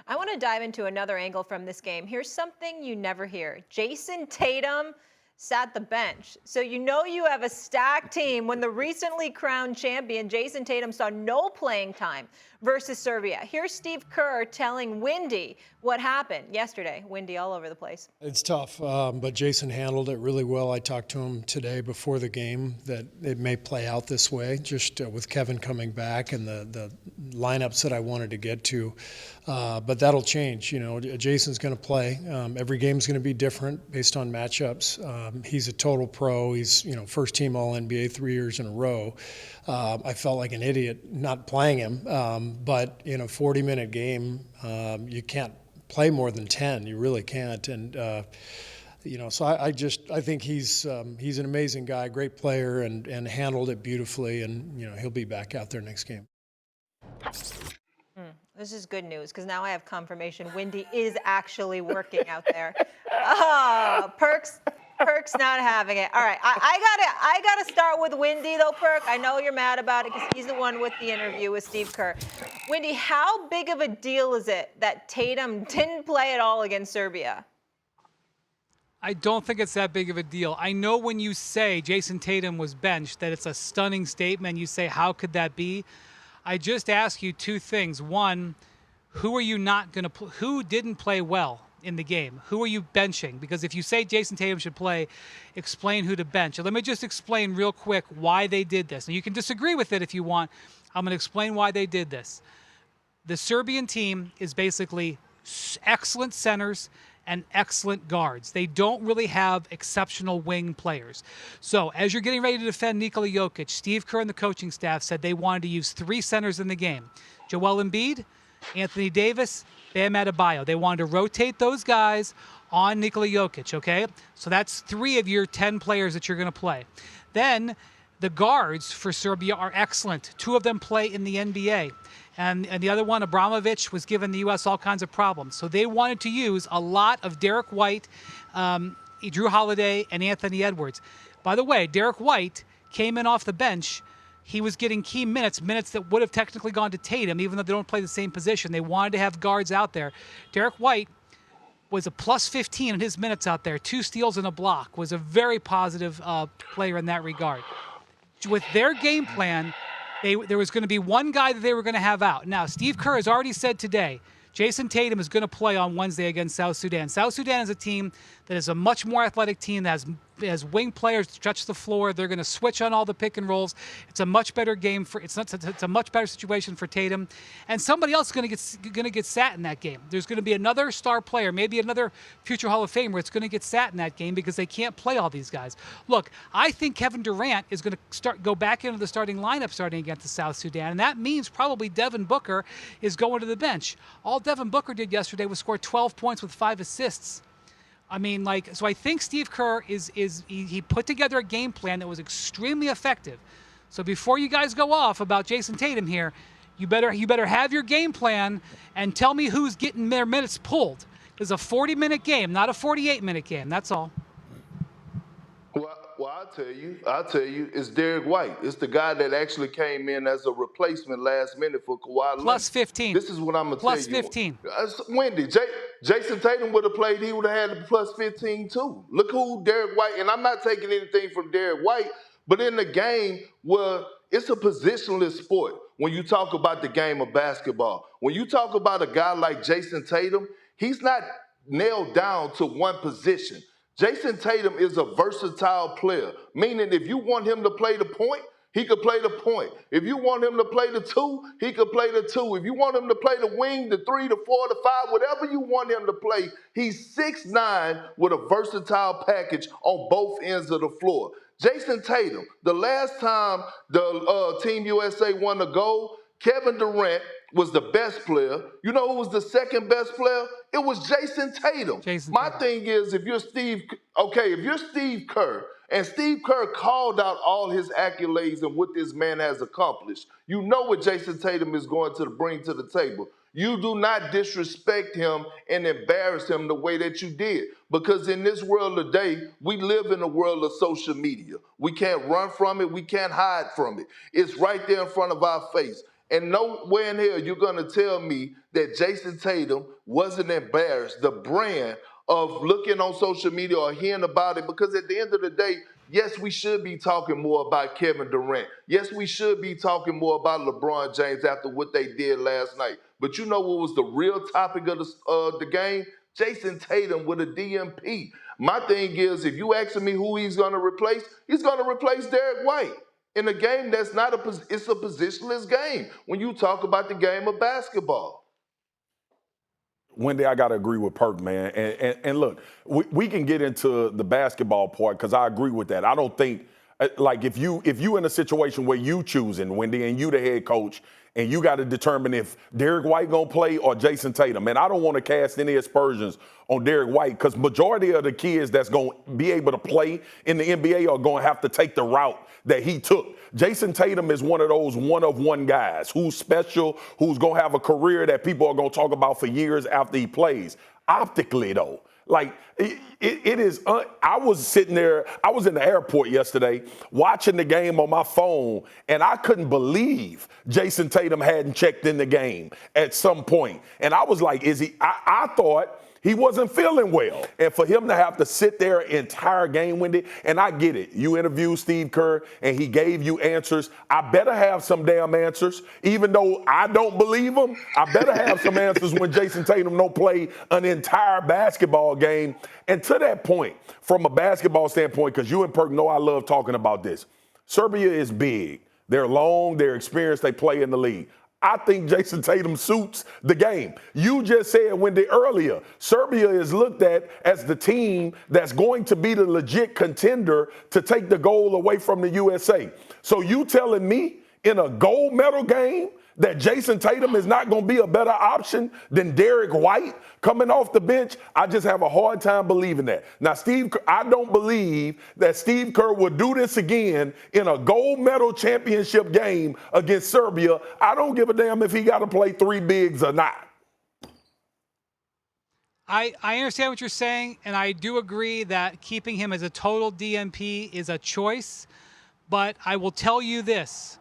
I want to dive into another angle from this game. Here's something you never hear. Jayson Tatum sat the bench. So you know you have a stacked team when the recently crowned champion Jayson Tatum saw no playing time versus Serbia. Here's Steve Kerr telling Windy what happened yesterday. Windy all over the place. It's tough, but Jayson handled it really well. I talked to him today before the game that it may play out this way, just with Kevin coming back and the lineups that I wanted to get to. But that'll change. You know, Jason's going to play. Every game's going to be different based on matchups. He's a total pro. He's, first team All-NBA 3 years in a row. I felt like an idiot not playing him. But in a 40-minute game, you can't play more than 10. You really can't. And, so I think he's an amazing guy, great player, and handled it beautifully. And, he'll be back out there next game. This is good news because now I have confirmation Windy is actually working out there. Perk's not having it. All right, I gotta start with Windy though, Perk. I know you're mad about it because he's the one with the interview with Steve Kerr. Windy, how big of a deal is it that Tatum didn't play at all against Serbia? I don't think it's that big of a deal. I know when you say Jayson Tatum was benched that it's a stunning statement. You say, how could that be? I just ask you two things. One, who are you not going to who didn't play well in the game? Who are you benching? Because if you say Jayson Tatum should play, explain who to bench. And let me just explain real quick why they did this. And you can disagree with it if you want. I'm going to explain why they did this. The Serbian team is basically excellent centers and excellent guards. They don't really have exceptional wing players. So as you're getting ready to defend Nikola Jokic, Steve Kerr and the coaching staff said they wanted to use 3 centers in the game. Joel Embiid, Anthony Davis, Bam Adebayo. They wanted to rotate those guys on Nikola Jokic, okay? So that's 3 of your 10 players that you're going to play. Then the guards for Serbia are excellent. 2 of them play in the NBA. And the other one, Abramovich, was giving the U.S. all kinds of problems. So they wanted to use a lot of Derek White, Drew Holiday, and Anthony Edwards. By the way, Derek White came in off the bench. He was getting key minutes that would have technically gone to Tatum, even though they don't play the same position. They wanted to have guards out there. Derek White was a plus 15 in his minutes out there, 2 steals and a block, was a very positive player in that regard. With their game plan, there was going to be one guy that they were going to have out. Now, Steve Kerr has already said today, Jayson Tatum is going to play on Wednesday against South Sudan. South Sudan is a team that is a much more athletic team that has wing players to stretch the floor. They're going to switch on all the pick and rolls. It's a much better game it's a much better situation for Tatum. And somebody else is going to get sat in that game. There's going to be another star player, maybe another future Hall of Famer that's going to get sat in that game because they can't play all these guys. Look, I think Kevin Durant is going to go back into the starting lineup starting against the South Sudan, and that means probably Devin Booker is going to the bench. All Devin Booker did yesterday was score 12 points with 5 assists. I mean, so I think Steve Kerr he put together a game plan that was extremely effective. So before you guys go off about Jayson Tatum here, you better have your game plan and tell me who's getting their minutes pulled. It's a 40-minute game, not a 48-minute game. That's all. Well, I'll tell you, it's Derek White. It's the guy that actually came in as a replacement last minute for Kawhi Leonard. Plus 15. This is what I'm going to tell you. Plus 15. Wendy, Jayson Tatum would have played, he would have had the plus 15 too. Look who Derek White, and I'm not taking anything from Derek White, but in the game where it's a positionless sport when you talk about the game of basketball. When you talk about a guy like Jayson Tatum, he's not nailed down to one position. Jayson Tatum is a versatile player, meaning if you want him to play the point, he could play the point. If you want him to play the 2, he could play the 2. If you want him to play the wing, the 3, the 4, the 5, whatever you want him to play, he's 6'9" with a versatile package on both ends of the floor. Jayson Tatum, the last time the Team USA won a gold, Kevin Durant was the best player. You know who was the second best player? It was Jayson Tatum. My thing is, if you're Steve Kerr, and Steve Kerr called out all his accolades and what this man has accomplished, you know what Jayson Tatum is going to bring to the table. You do not disrespect him and embarrass him the way that you did. Because in this world today, we live in a world of social media. We can't run from it. We can't hide from it. It's right there in front of our face. And nowhere in hell you're going to tell me that Jayson Tatum wasn't embarrassed, the brand of looking on social media or hearing about it, because at the end of the day, yes, we should be talking more about Kevin Durant. Yes, we should be talking more about LeBron James after what they did last night. But you know what was the real topic of the game? Jayson Tatum with a DMP. My thing is, if you asking me who he's going to replace, he's going to replace Derek White. In a game that's not it's a positionless game when you talk about the game of basketball. Wendy, I got to agree with Perk, man. And look, we can get into the basketball part because I agree with that. I don't think, like, if you in a situation where you choosing, Wendy, and you the head coach, and you got to determine if Derek White going to play or Jayson Tatum. And I don't want to cast any aspersions on Derek White because majority of the kids that's going to be able to play in the NBA are going to have to take the route that he took. Jayson Tatum is one of those one-of-one guys who's special, who's going to have a career that people are going to talk about for years after he plays. Optically, though, like, it is, I was sitting there, I was in the airport yesterday watching the game on my phone, and I couldn't believe Jayson Tatum hadn't checked in the game at some point. And I was like, I thought he wasn't feeling well. And for him to have to sit there entire game, Wendy, and I get it. You interviewed Steve Kerr, and he gave you answers. I better have some damn answers. Even though I don't believe him, I better have some answers when Jayson Tatum don't play an entire basketball game. And to that point, from a basketball standpoint, because you and Perk know I love talking about this, Serbia is big. They're long, they're experienced, they play in the league. I think Jayson Tatum suits the game. You just said, Wendy, earlier, Serbia is looked at as the team that's going to be the legit contender to take the gold away from the USA. So you telling me in a gold medal game that Jayson Tatum is not going to be a better option than Derek White coming off the bench? I just have a hard time believing that. Now, I don't believe that Steve Kerr will do this again in a gold medal championship game against Serbia. I don't give a damn if he got to play three bigs or not. I understand what you're saying, and I do agree that keeping him as a total DMP is a choice. But I will tell you this.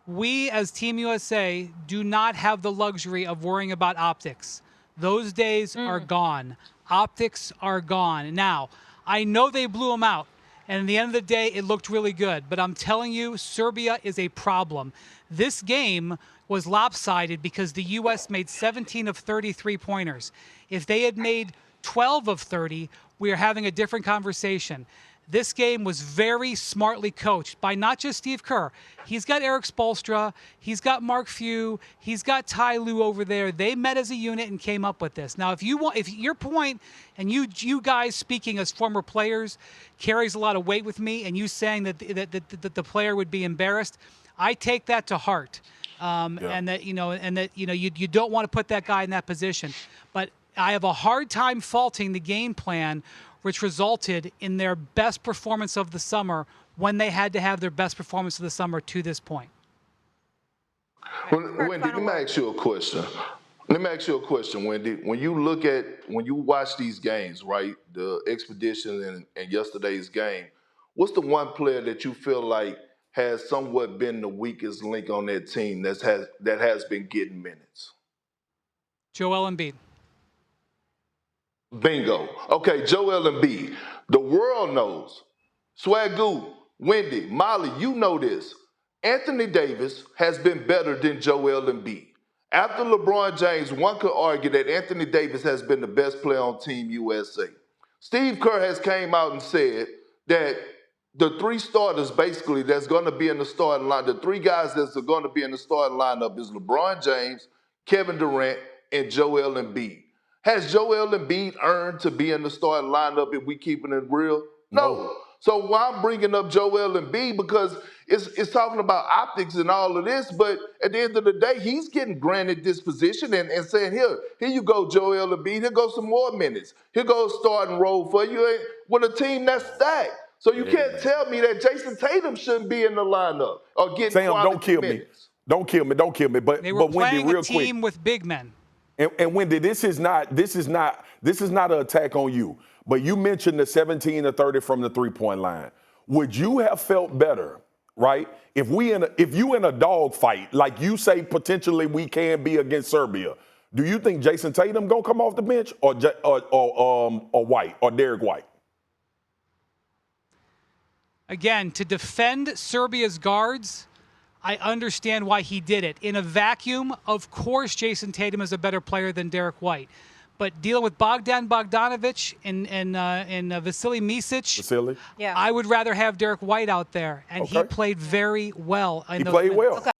We, as Team USA, do not have the luxury of worrying about optics. Those days are gone. Optics are gone. Now, I know they blew them out, and at the end of the day, it looked really good. But I'm telling you, Serbia is a problem. This game was lopsided because the U.S. made 17 of 33 pointers. If they had made 12 of 30, we are having a different conversation. This game was very smartly coached by not just Steve Kerr. He's got Eric Spoelstra. He's got Mark Few. He's got Ty Lue over there. They met as a unit and came up with this. Now, if your point, and you guys speaking as former players carries a lot of weight with me, and you saying that the player would be embarrassed, I take that to heart. And that you don't want to put that guy in that position. But I have a hard time faulting the game plan, which resulted in their best performance of the summer when they had to have their best performance of the summer to this point. Wendy, let me ask you a question. Wendy. When you watch these games, right, the Expedition and yesterday's game, what's the one player that you feel like has somewhat been the weakest link on that team that has been getting minutes? Joel Embiid. Bingo. Okay, Joel Embiid. The world knows. Swagu, Wendy, Molly, you know this. Anthony Davis has been better than Joel Embiid. After LeBron James, one could argue that Anthony Davis has been the best player on Team USA. Steve Kerr has came out and said that the three starters basically that's going to be in the starting line, the three guys that's going to be in the starting lineup is LeBron James, Kevin Durant, and Joel Embiid. Has Joel Embiid earned to be in the starting lineup if we keeping it real? No. So why I'm bringing up Joel Embiid, because it's talking about optics and all of this, but at the end of the day, he's getting granted this position and saying, here you go, Joel Embiid. Here goes some more minutes. Here goes starting role for you with a team that's stacked. So you can't tell me that Jayson Tatum shouldn't be in the lineup or getting Sam, quality don't kill minutes. me. Don't kill me. But They were Wendy, playing real a team with big men. And Wendy, this is not an attack on you. But you mentioned the 17 to 30 from the three-point line. Would you have felt better right? If you in a dog fight, like you say potentially we can be against Serbia, do you think Jayson Tatum gonna come off the bench or White or Derek White? Again, to defend Serbia's guards, I understand why he did it. In a vacuum, of course, Jayson Tatum is a better player than Derek White. But dealing with Bogdan Bogdanovic and Vasily Micic, Yeah. I would rather have Derek White out there, and he Okay. played very well. He played well. Okay.